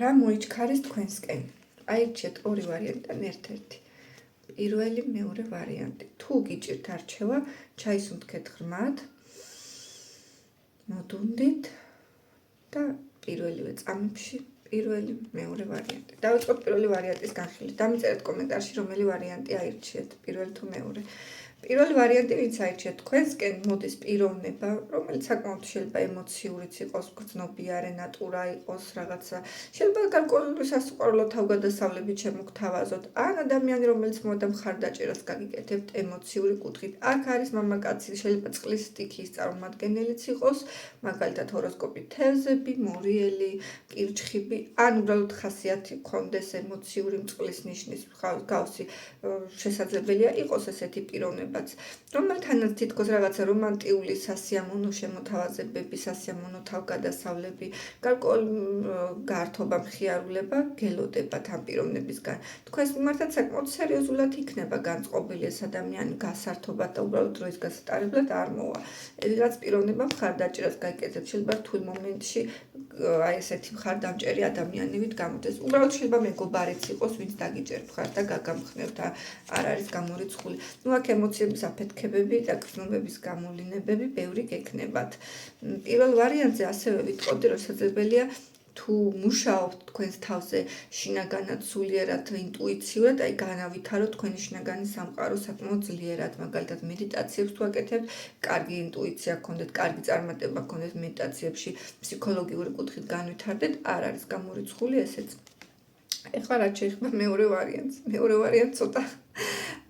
რა მოიჩქარის თქვენსკენ? აირჩიეთ ორი ვარიანტიდან ერთ-ერთი. პირველი, მეორე ვარიანტი. თუ გიჭირთ არჩევა, ჩაისუნთქეთ ღრმად, მოდუნდით და პირველივე წამებში პირველი, მეორე ვარიანტი. დავიწყოთ პირველი ვარიანტის განხილვით. დამიწერეთ კომენტარში, რომელი ვარიანტი აირჩიეთ, პირველი თუ მეორე. პირველი ვარიანტი, ვინც აირჩიეთ თქვენსკენ, მოდის პიროვნება, რომელიც საკმაოდ შეიძლება ემოციურიც იყოს, გრძნობიარე ნატურა იყოს, რაღაცა. შეიძლება გარკვეული სასიყვარულო თავგადასავლებით შემოგთავაზოთ, ან ადამიანი, რომელიც მოდა მხარდაჭერას გაგიკეთებთ ემოციური კუთხით. აქ არის მამაკაცი, შეიძლება წყლის სტიქიის წარმომადგენელიც იყოს, მაგალითად ჰოროსკოპი თევზები, მორიელი, კირჩხიბი, ან უბრალოდ ხასიათი გქონდეს ემოციური წყლის ნიშნის მსგავსი შესაძლებელია იყოს ესეთი პიროვნება. რომელთანაც თითქოს რაღაცა რომანტიული სასიამოვნო შემოთავაზებები, სასიამოვნო თავგადასავლები, გარკვეული გართობა, მხიარულება გელოდებათ ამ პიროვნებისგან. თქვენს მიმართაც საკმაოდ სერიოზულად იქნება განწყობილი ეს ადამიანი, გასართობად და უბრალოდ დროის გასატარებლად არ მოვა. რაც პიროვნება მხარდაჭერას გაიკეთებს, შეიძლება რთულ მომენტში აი ესეთი მხარდამჭერი ადამიანივით გამოდეს. უბრალოდ შეიძლება მეგობარიც იყოს, ვინც დაგიჭერთ მხარს და გაგამხნევთ, არ არის გამორიცხული. ნუ აქ ემოციების აფეთქებები და გრძნობების გამოვლინებები ბევრი გექნებათ. პირველ ვარიანტზე ასევე ვიტყოდი, რომ შესაძლებელია თუ მუშაობთ თქვენს თავზე შინაგანად, სულიერად, ინტუიციურად, აი განავითაროთ თქვენი შინაგანი სამყარო საკმაოდ ძლიერად, მაგალითად მედიტაციებს თუ აკეთებთ, კარგი ინტუიცია გქონდეთ, კარგი წარმატება გქონდეთ მედიტაციებში, ფსიქოლოგიური კუთხით განვითარდეთ, არ არის გამორიცხული ესეც. ეხლა რაც შეეხება მეორე ვარიანტს. მეორე ვარიანტი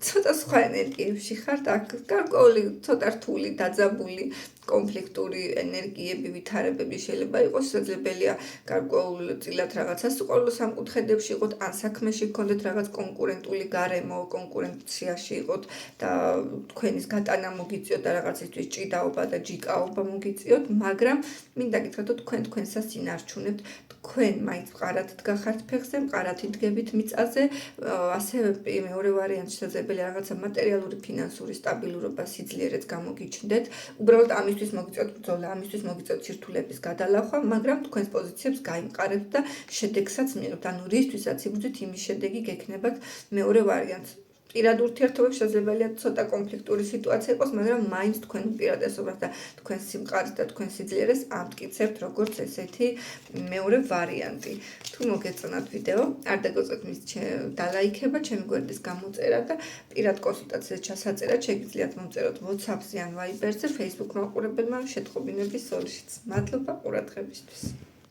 ცოტა სხვა ენერგიებში ხართ, აქ გარკვეული ცოტა რთული, დაძაბული, კონფლიქტური ენერგიები, ვითარებები შეიძლება იყოს, შესაძლებელია გარკვეულწილად რაღაც სასიყვარულო სამკუთხედებში იყოთ, ან საქმეში გქონდეთ რაღაც კონკურენტული გარემო, კონკურენციაში იყოთ და თქვენის გატანა მოგიწიოთ და რაღაცისთვის ჭიდაობა და ჯიკაობა მოგიწიოთ, მაგრამ მინდა გითხრათ, რომ თქვენ თქვენსას ინარჩუნებთ, თქვენ მაინც მყარად დგახართ ფეხზე, მყარად იდგებით მიწაზე, ასევე მეორე ვარიანტი შესაძლებელია რაღაცა მატერიალური, ფინანსური სტაბილურობა, სიძლიერეც გამოგიჩნდეთ. უბრალოდ ამისთვის მოგიწევთ ბრძოლა, ამისთვის მოგიწევთ სირთულების გადალახვა, მაგრამ თქვენს პოზიციებს გაიმყარებთ და შედეგსაც მიიღებთ. ანუ რისთვისაც იბრძვით, იმის შედეგი გექნებათ მეორე ვარიანტს. პირად ურთიერთობებში შესაძლებელია ცოტა კონფლიქტური სიტუაცია იყოს, მაგრამ მაინც თქვენ უპირატესობას და თქვენს სიმყარეს და თქვენს სიძლიერეს ამტკიცებთ, როგორც ესეთი მეორე ვარიანტი. თუ მოგეწონათ ვიდეო, არ დაგეწევთ მის დალაიქება, ჩემი გვერდის გამოწერა და პირად კონსულტაციას ჩასაწერად შეგიძლიათ მომწეროთ WhatsApp-ზე ან Viber-ზე, Facebook მაყურებელმა შეტყობინების სოლშიც. მადლობა ყურადღებისთვის.